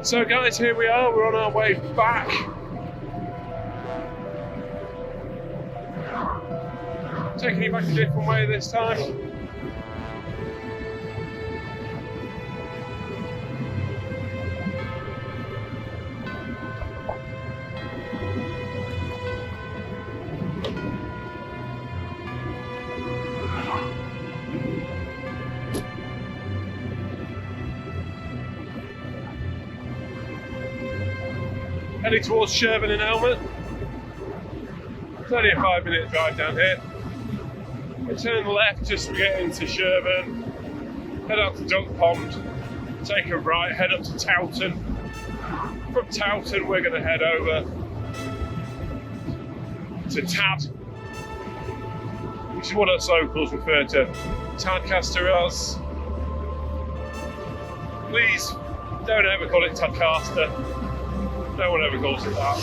So guys, here we are, we're on our way back. Taking you back a different way this time. Heading towards Sherburn in Helmet. It's only a 5-minute drive down here. We turn left just to get into Sherburn, head out to Dunk Pond, take a right, head up to Towton. From Towton we're going to head over to Tad, which is what us locals refer to Tadcaster as. Please don't ever call it Tadcaster. No one ever calls it that.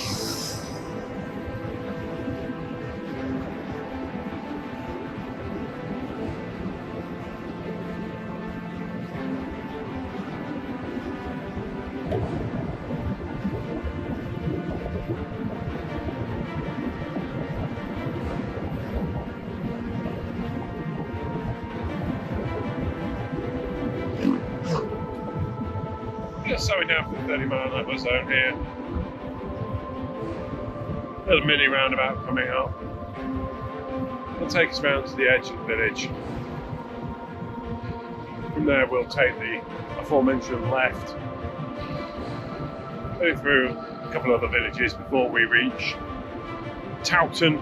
Just slowing down for the 30-mile-an-hour zone here. Little mini roundabout coming up. It'll take us round to the edge of the village. From there we'll take the aforementioned left, go through a couple other villages before we reach Towton.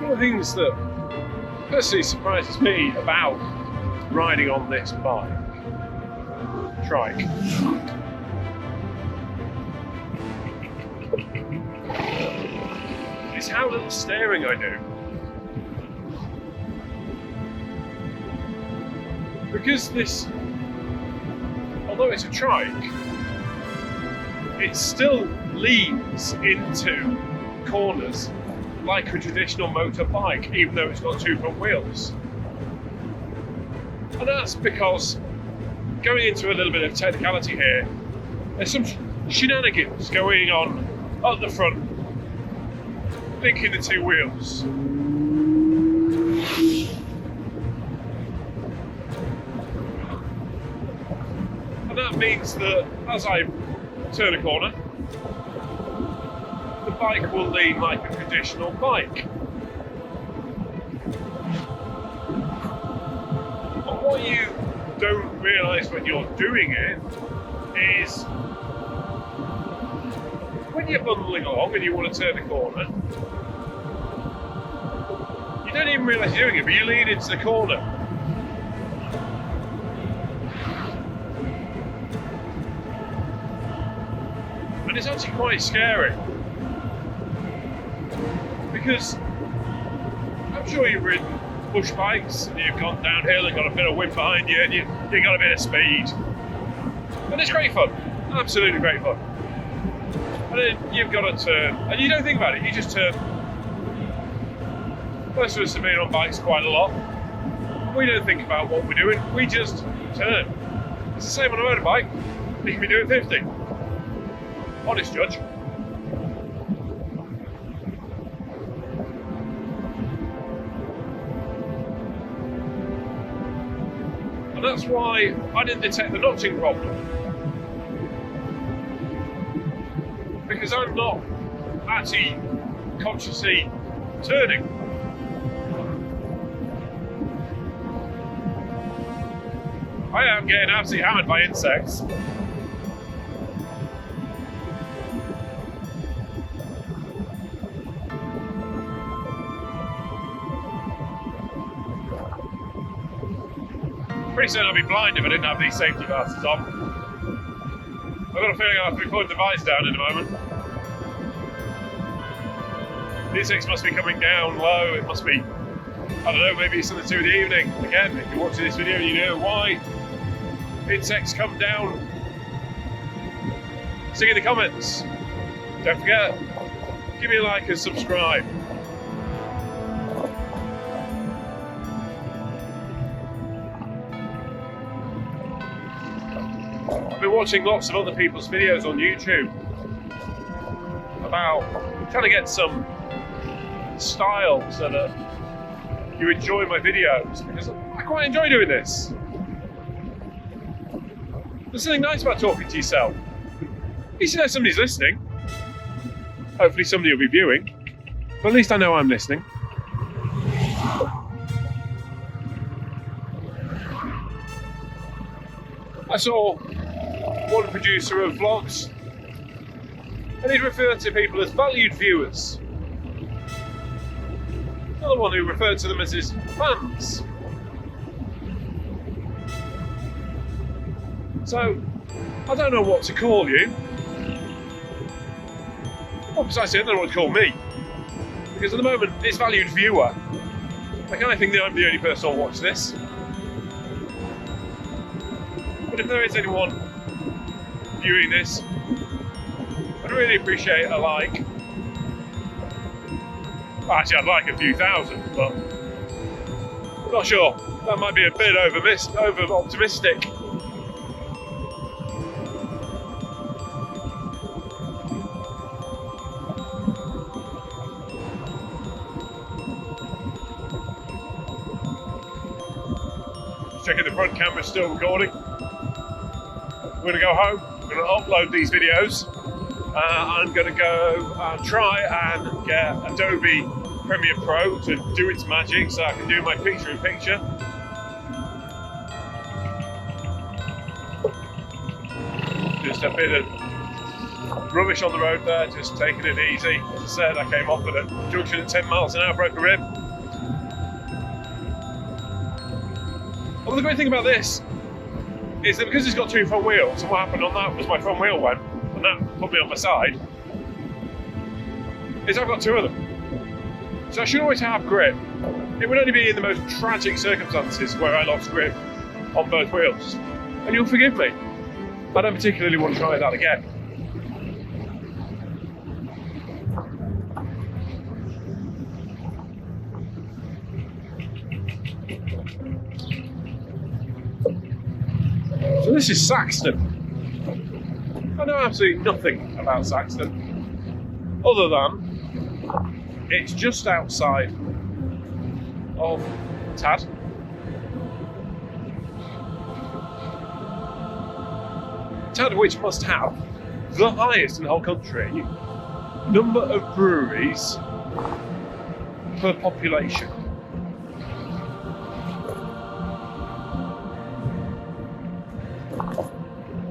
One of the things that personally surprises me about riding on this trike, is how little steering I do. Because this, although it's a trike, it still leans into corners like a traditional motorbike, even though it's got two front wheels. And that's because, going into a little bit of technicality here, there's some shenanigans going on at the front, linking the two wheels. And that means that as I turn a corner, the bike will lean like a traditional bike. But what you don't realise when you're doing it is when you're bundling along and you want to turn a corner, you don't even realise you're doing it, but you lean into the corner. And it's actually quite scary. Because I'm sure you've ridden push bikes and you've gone downhill and got a bit of wind behind you and you got a bit of speed. And it's great fun, absolutely great fun. And then you've got to turn, and you don't think about it, you just turn. Most of us have been on bikes quite a lot. We don't think about what we're doing, we just turn. It's the same on a motorbike, you can be doing 50. Honest judge. And that's why I didn't detect the notching problem. Because I'm not actually consciously turning. I am getting absolutely hammered by insects. Pretty soon I'll be blind if I didn't have these safety glasses on. I've got a feeling I'll have to be putting the visor down in a moment. These things must be coming down low, it must be, I don't know, maybe it's something to do with the evening. Again, if you're watching this video you know why insects come down. Sing in the comments. Don't forget, give me a like and subscribe. I've been watching lots of other people's videos on YouTube about trying to get some style so that you enjoy my videos, because I quite enjoy doing this. There's something nice about talking to yourself. At least you know somebody's listening. Hopefully somebody will be viewing, but at least I know I'm listening. I saw one producer of vlogs, and he'd refer to people as valued viewers. Another one who referred to them as his fans. So, I don't know what to call you. Well, precisely, I don't know what to call me. Because at the moment, it's valued viewer. I kind of think that I'm the only person who'll watch this. But if there is anyone viewing this, I'd really appreciate a like. Well, actually, I'd like a few thousand, but I'm not sure. That might be a bit over optimistic. Checking the front camera's still recording. I'm going to go home. I'm going to upload these videos. I'm going to go try and get Adobe Premiere Pro to do its magic so I can do my picture-in-picture. Just a bit of rubbish on the road there, just taking it easy. As I said, I came off at a junction at 10 miles an hour, broke a rib. Well, the great thing about this is that because it's got two front wheels, and what happened on that was my front wheel went, and that put me on my side, is I've got two of them. So I should always have grip. It would only be in the most tragic circumstances where I lost grip on both wheels. And you'll forgive me. I don't particularly want to try that again. So this is Saxton. I know absolutely nothing about Saxton, other than it's just outside of Tad. Tad, which must have the highest in the whole country number of breweries per population.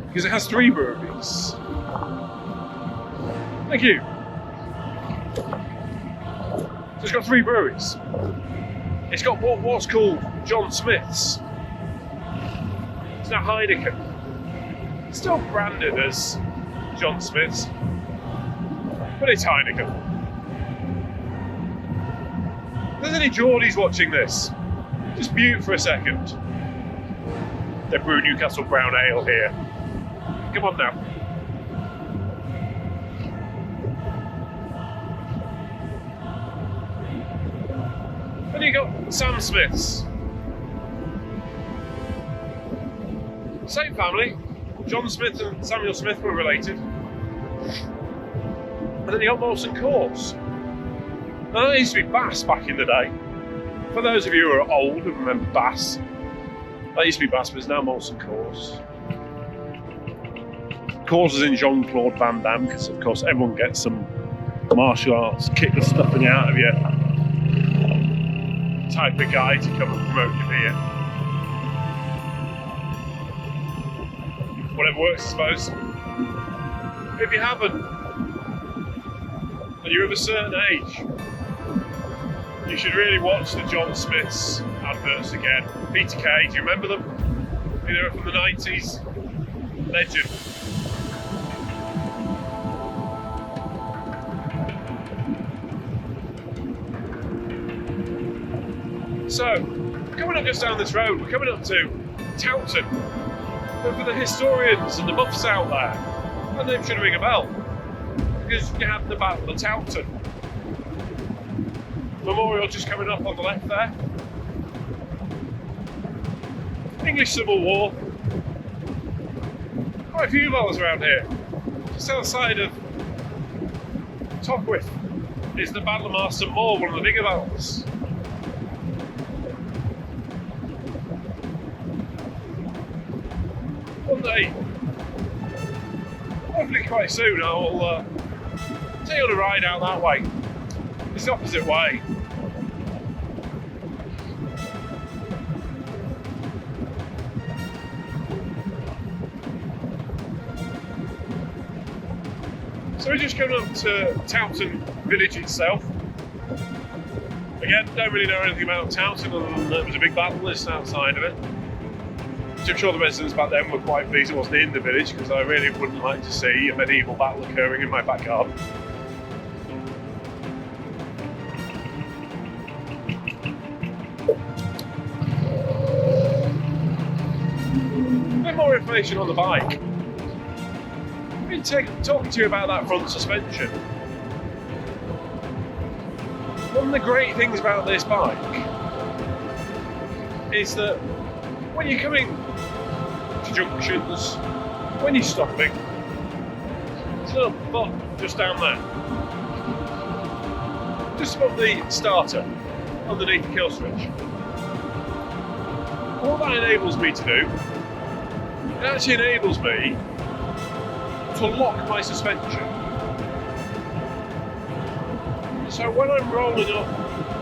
Because it has 3 breweries. Thank you. So it's got 3 breweries. It's got what's called John Smith's. It's now Heineken. It's still branded as John Smith's, but it's Heineken. If there's any Geordies watching this, just mute for a second. They brew Newcastle Brown Ale here. Come on now. Then you got Sam Smith's. Same family. John Smith and Samuel Smith were related. And then you got Molson Coors. Now that used to be Bass back in the day. For those of you who are old and remember Bass, that used to be Bass, but it's now Molson Coors. Coors is in Jean-Claude Van Damme, because of course everyone gets some martial arts, kick the stuffing out of you type of guy to come and promote your beer. Whatever works, I suppose. If you haven't, and you're of a certain age, you should really watch the John Smith's adverts again. Peter Kay, do you remember them? They were from the 90s. Legend. So, coming up just down this road, we're coming up to Towton. And for the historians and the buffs out there, that name should ring a bell. because you had the Battle of Towton. Memorial just coming up on the left there. English Civil War. Quite a few battles around here. Just outside of Tockwith is the Battle of Marston Moor, one of the bigger battles. One day, hopefully quite soon, I will take you on a ride out that way. It's the opposite way. So we're just coming up to Towton village itself. Again, don't really know anything about Towton other than there was a big battle just outside of it. Which I'm sure the residents back then were quite pleased it wasn't in the village, because I really wouldn't like to see a medieval battle occurring in my backyard. A bit more information on the bike. I've been talking to you about that front suspension. One of the great things about this bike is that when you're coming to junctions, when you're stopping, there's a little button just down there, just above the starter, underneath the kill switch. What that enables me to do, it actually enables me to lock my suspension. So when I'm rolling up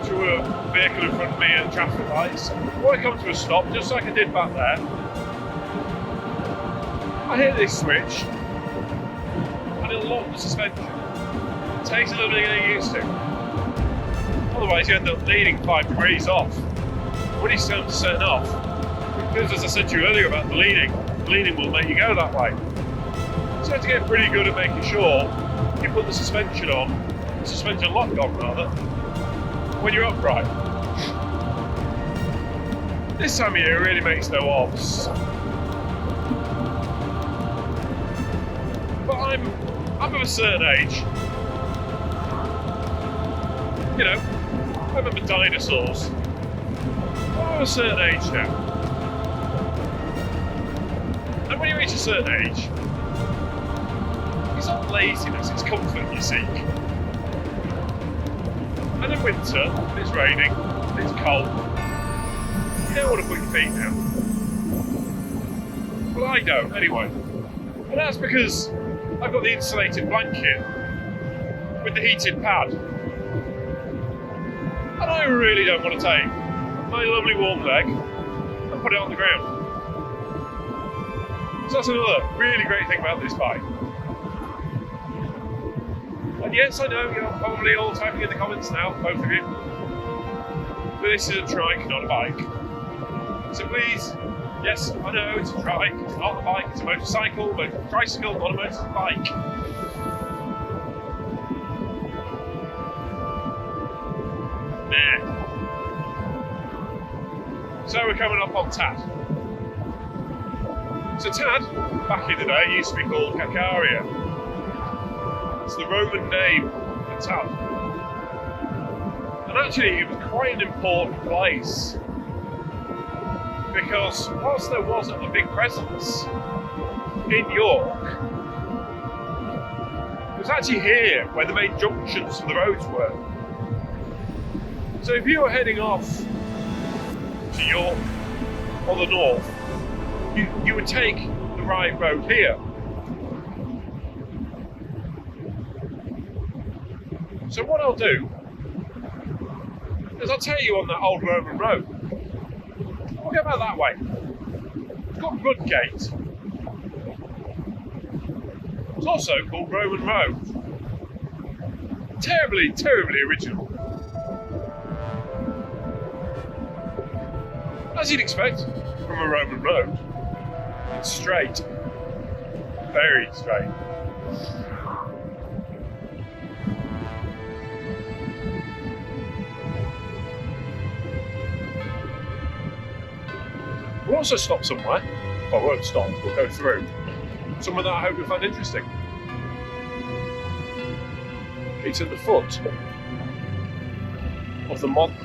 to a vehicle in front of me at traffic lights, when I come to a stop, just like I did back there, I hit this switch and it'll lock the suspension. It takes a little bit of getting used to. Otherwise you end up leaning 5 degrees off. When it's time to turn off, because as I said to you earlier about the leaning will make you go that way. So you have to get pretty good at making sure you put the suspension lock on rather, when you're upright. This time of year it really makes no odds. But I'm of a certain age. You know, I remember dinosaurs. I'm of a certain age now. And when you reach a certain age, it's not laziness, it's comfort you seek. And in winter, it's raining, it's cold, you don't want to put your feet down. Well, I don't, anyway. And that's because I've got the insulated blanket with the heated pad. And I really don't want to take my lovely warm leg and put it on the ground. So that's another really great thing about this bike. And yes, I know you're probably all typing in the comments now, both of you, but this is a trike, not a bike. So please, yes, I know it's a trike, it's not a bike, it's a motorcycle, but it's a tricycle, not a motorbike. Nah. So we're coming up on Tad. So Tad, back in the day, used to be called Cacaria. It's the Roman name for Tad. And actually it was quite an important place, because whilst there wasn't a big presence in York, it was actually here where the main junctions for the roads were. So if you were heading off to York or the north, you would take the right road here. So what I'll do is I'll take you on that old Roman road. We'll go about that way. It's called Rudgate. It's also called Roman Road. Terribly, terribly original. As you'd expect from a Roman road, it's straight. Very straight. We'll also stop somewhere. Well, we won't stop, we'll go through. Somewhere that I hope you'll find interesting. It's at the foot of the modern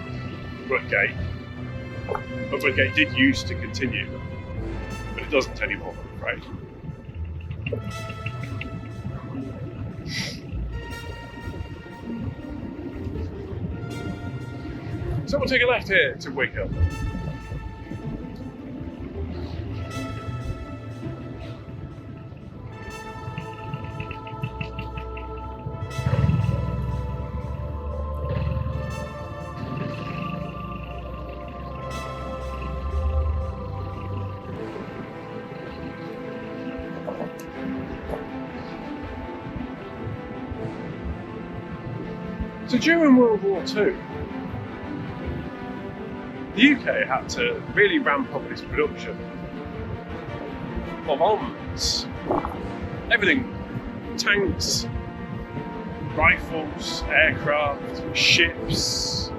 Rudgate, but Rudgate did used to continue, but it doesn't anymore, I'm afraid. So we'll take a left here to Wickham. So during World War II, the UK had to really ramp up its production of armaments. Everything: tanks, rifles, aircraft, ships.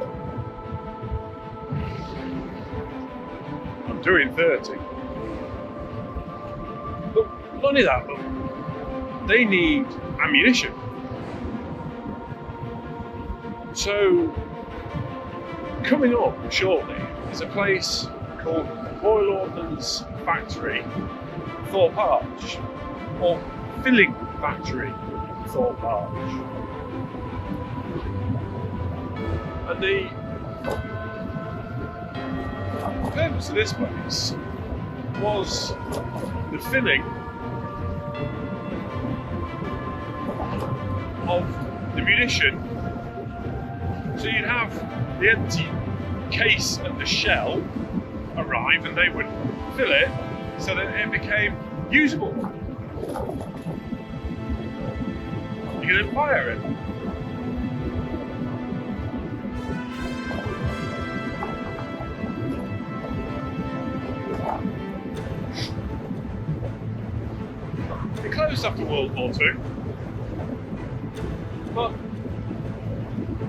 I'm doing 30. But not only that, but they need ammunition. So, coming up shortly is a place called Royal Ordnance Factory, Thorpe Arch, or Filling Factory, Thorpe Arch. And the purpose of this place was the filling of the munition. So you'd have the empty case and the shell arrive, and they would fill it so that it became usable. You could then fire it. It closed after World War II, but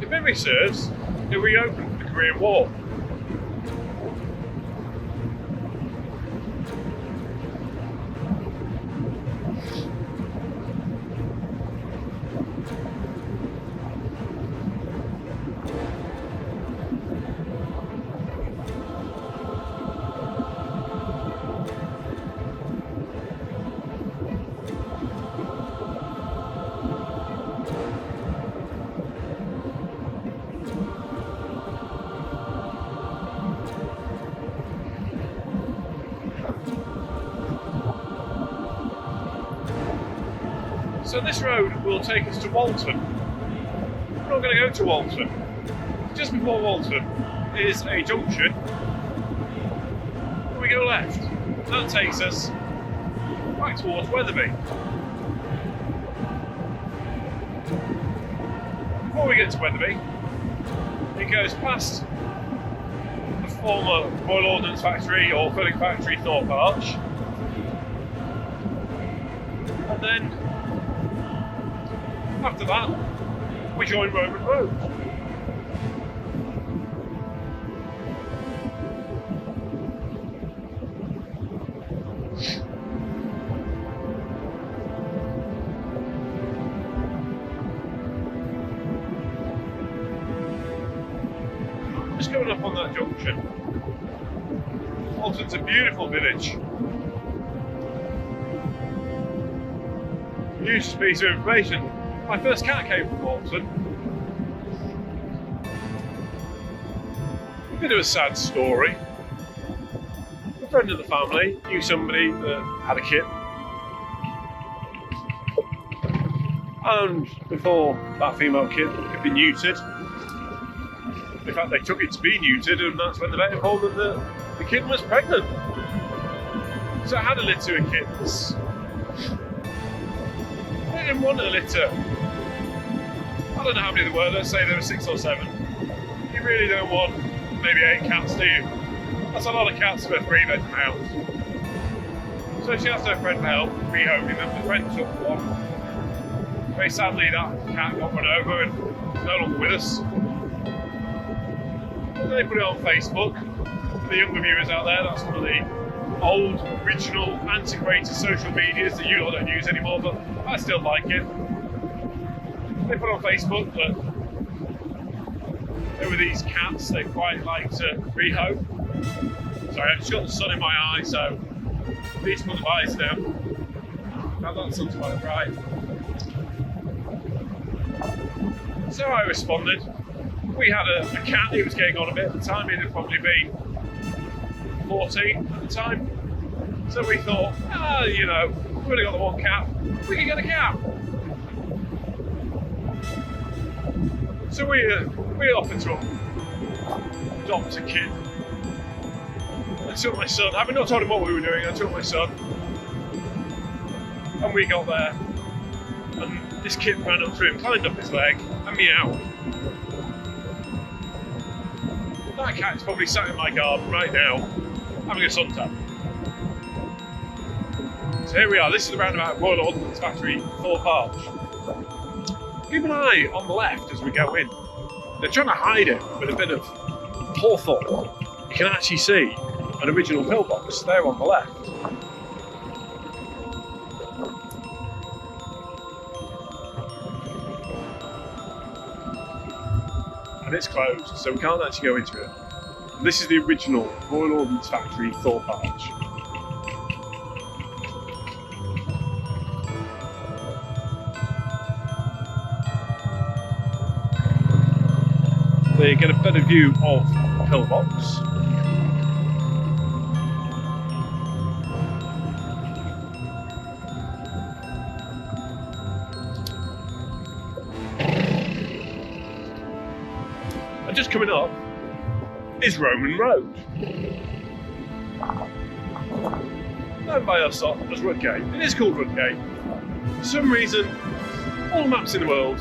if memory serves, it reopened for the Korean War. So this road will take us to Walton. We're not going to go to Walton. Just before Walton is a junction. We go left. That takes us back towards Wetherby. Before we get to Wetherby, it goes past the former Royal Ordnance Factory or Filling Factory, Thorpe Arch, and then after that, we join Roman Road. Just going up on that junction. Walton's a beautiful village. Useful piece of information. My first cat came from Walton. A bit of a sad story. A friend of the family knew somebody that had a kit. And before that female kit could be neutered, in fact they took it to be neutered, and that's when the vet informed them that the kitten was pregnant. So it had a litter of kittens. They didn't want a litter. I don't know how many there were, let's say there were 6 or 7. You really don't want maybe 8 cats, do you? That's a lot of cats for a 3-bedroom house. So she asked her friend to help rehoming them. The friend took one. Very sadly that cat got run over and is no longer with us. And they put it on Facebook. For the younger viewers out there, that's one of the old, original, antiquated social medias that you lot don't use anymore, but I still like it. they put on Facebook that there were these cats they quite like to rehoe. Sorry, I've just got the sun in my eye, so I need to put the visor down. Now that sun's quite bright. So I responded. We had a cat, he was getting on a bit at the time, he'd have probably been 14 at the time. So we thought, we've only got the one cat, we can get a cat. So we offered to adopt a kid. I took my son, having not told him what we were doing, I took my son. And we got there. And this kid ran up to him, climbed up his leg, and meowed. That cat's probably sat in my garden right now, having a suntan. So here we are, this is the roundabout Royal Ordnance Factory, Thorpe Arch. Keep an eye on the left as we go in. They're trying to hide it with a bit of hawthorn. You can actually see an original pillbox there on the left. And it's closed, so we can't actually go into it. And this is the original Royal Ordnance Factory, Thorpe Arch. There you get a better view of the pillbox. And just coming up is Roman Road. Known by us as Rudgate. It is called Rudgate. For some reason, all maps in the world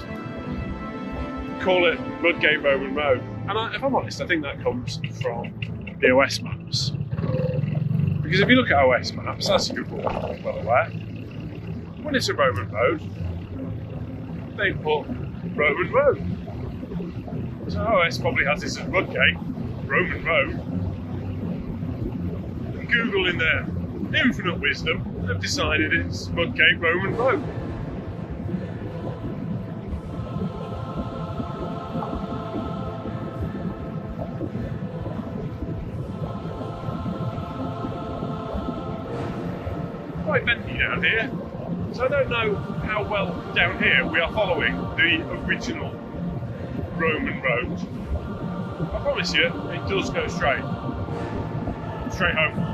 call it Rudgate Roman Road. And if I'm honest, I think that comes from the OS maps. Because if you look at OS maps, as you're well aware, when it's a Roman road, they put Roman Road. So OS probably has this as Rudgate, Roman Road. And Google, in their infinite wisdom, have decided it's Rudgate Roman Road. Quite bendy down here, so I don't know how well down here we are following the original Roman road. I promise you, it does go straight home.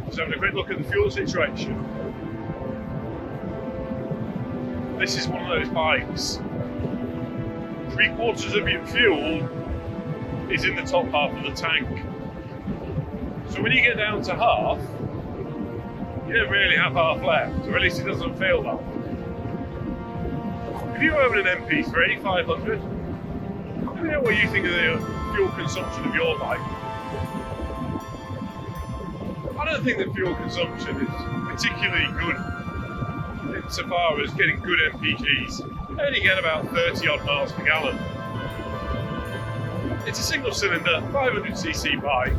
Just having a quick look at the fuel situation. This is one of those bikes. 3/4 of your fuel is in the top half of the tank. So when you get down to half, you don't really have half left, or at least it doesn't feel that. If you own an MP3 500, let me know what you think of the fuel consumption of your bike. I don't think that fuel consumption is particularly good insofar as getting good MPGs. You only get about 30 odd miles per gallon. It's a single cylinder, 500cc bike.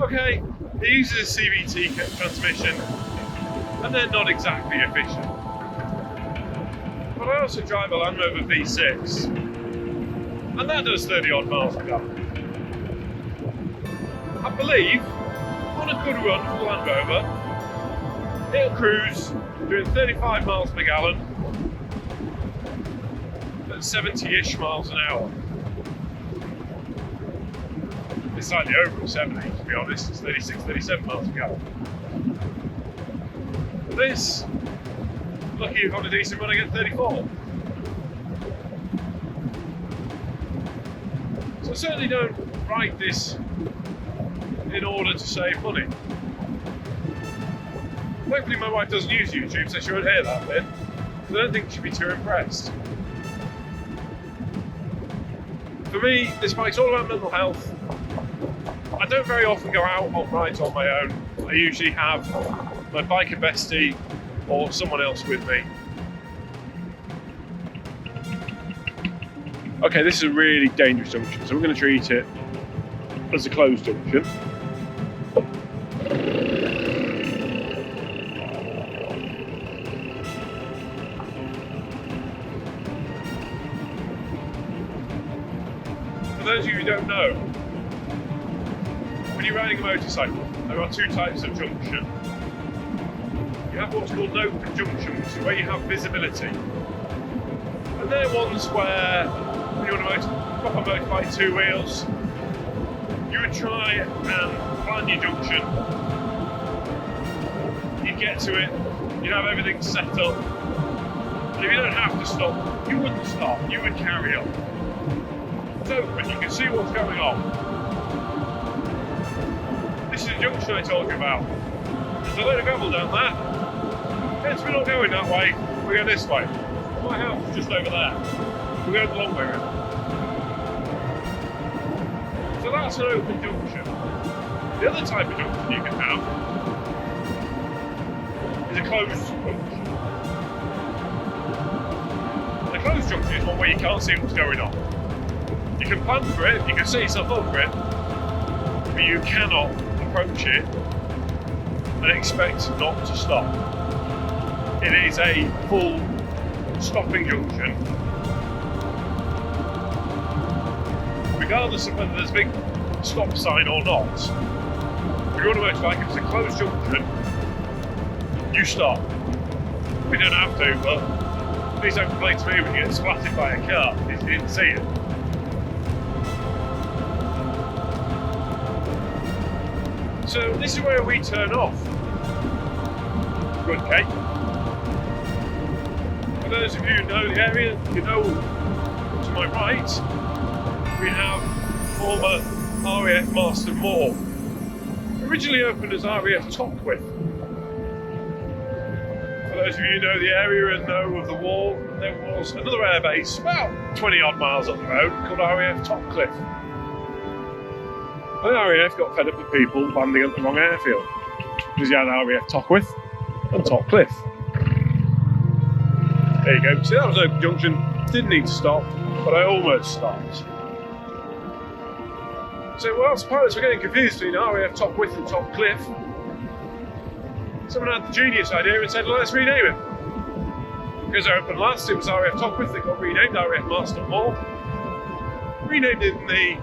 Okay, it uses a CVT transmission, and they're not exactly efficient. But I also drive a Land Rover V6, and that does 30 odd miles per gallon. I believe, on a good run for the Land Rover, it'll cruise doing 35 miles per gallon at 70-ish miles an hour. It's slightly over 70, to be honest. It's 36, 37 miles per gallon. This, lucky if I'm a decent run, I get 34. So I certainly don't ride this in order to save money. Hopefully my wife doesn't use YouTube, so she won't hear that bit. I don't think she'd be too impressed. For me, this bike's all about mental health. I don't very often go out on rides on my own. I usually have my biker bestie or someone else with me. Okay, this is a really dangerous junction, so we're going to treat it as a closed junction. For those of you who don't know, when you're riding a motorcycle, there are two types of junction. You have what's called an open junction, which is where you have visibility. And they're ones where, when you want to pop a motorbike two wheels, you would try and plan your junction. You'd get to it, you'd have everything set up. And if you don't have to stop, you wouldn't stop, you would carry on. It's open, you can see what's going on. This is the junction I told you about. There's a load of gravel down there. Hence we're not going that way, we're going this way. My house is just over there. We're going the long way around. So that's an open junction. The other type of junction you can have is a closed junction. The closed junction is one where you can't see what's going on. You can plan for it, you can set yourself up for it, but you cannot approach it and expect not to stop. It is a full stopping junction, regardless of whether there's a big stop sign or not. If you're on a motorbike, if it's a closed junction, you stop. We don't have to, but please don't complain to me when you get splattered by a car because you didn't see it. So this is where we turn off. Rudgate. For those of you who know the area, you know to my right we have former RAF Marston Moor. Originally opened as RAF Tockwith. For those of you who know the area and know of the war, there was another airbase about 20 odd miles up the road called RAF Tockwith. The RAF got fed up with people landing at the wrong airfield because you had RAF Tockwith and Tockwith. There you go. See, that was open junction. Didn't need to stop, but I almost stopped. So whilst pilots were getting confused between RAF Tockwith and Tockwith, someone had the genius idea and said, well, let's rename it. Because I opened last, it was RAF Tockwith that got renamed RAF Marston Moor. Renamed it in the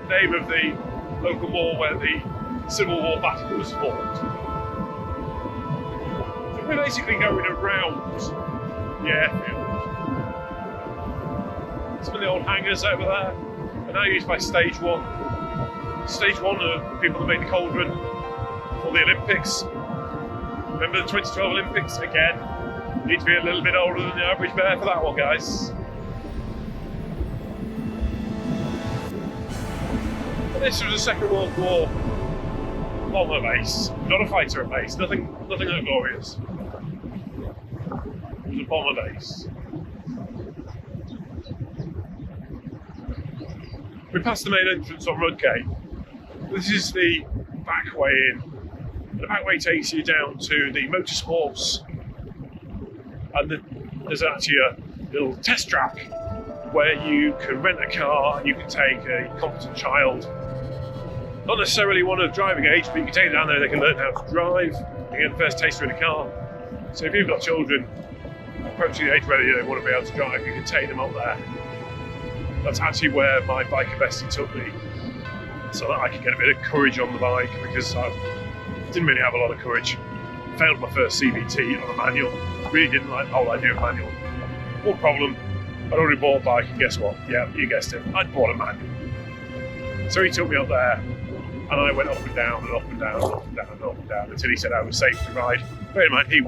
name of the local moor where the Civil War battle was fought. So we're basically going around the airfield. Some of the old hangars over there are now used by Stage 1. Stage 1 are the people that made the cauldron for the Olympics. Remember the 2012 Olympics? Again, you need to be a little bit older than the average bear for that one, guys. This was a Second World War bomber base, not a fighter base, nothing that glorious. It was a bomber base. We passed the main entrance on Rudgate. This is the back way in. The back way takes you down to the motorsports, and there's actually a little test track where you can rent a car and you can take a competent child. Not necessarily one of driving age, but you can take them down there, they can learn how to drive, and get the first taster in a car. So if you've got children approaching the age where they want to be able to drive, you can take them up there. That's actually where my biker bestie took me, so that I could get a bit of courage on the bike, because I didn't really have a lot of courage. Failed my first CVT on a manual, really didn't like the whole idea of manual. One problem, I'd already bought a bike, and guess what? Yeah, you guessed it, I'd bought a manual. So he took me up there, and I went up and down and up and down and up and down and up and down until he said I was safe to ride. Bear in mind, he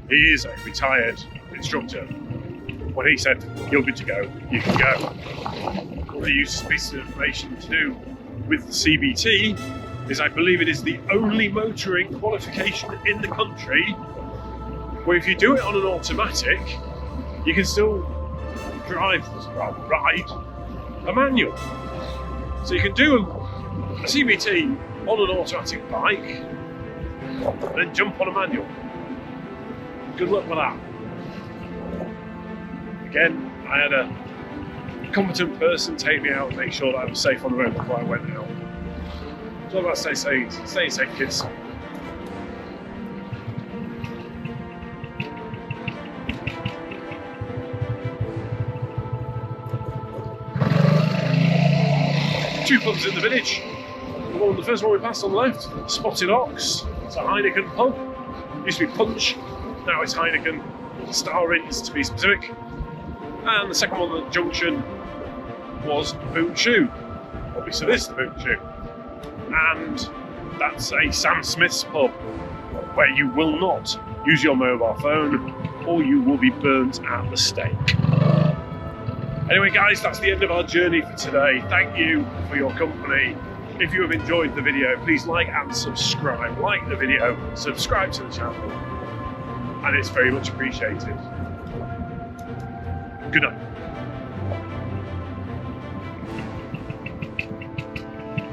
is a retired instructor. When he said, you're good to go, you can go. What he used this piece of information to do with the CBT is I believe it is the only motoring qualification in the country where if you do it on an automatic, you can still ride a manual. So you can do a CBT on an automatic bike and then jump on a manual. Good luck with that. Again, I had a competent person take me out and make sure that I was safe on the road before I went out. So about stay safe, kids. Two pubs in the village. The first one we passed on the left, Spotted Ox. It's a Heineken pub. Used to be Punch, now it's Heineken. Star Inns to be specific. And the second one at the junction was Boot Shoe. Obviously this is the Boot Shoe. And that's a Sam Smith's pub where you will not use your mobile phone or you will be burnt at the stake. Anyway guys, that's the end of our journey for today. Thank you for your company. If you have enjoyed the video, please like and subscribe. Like the video, subscribe to the channel, and it's very much appreciated. Good night.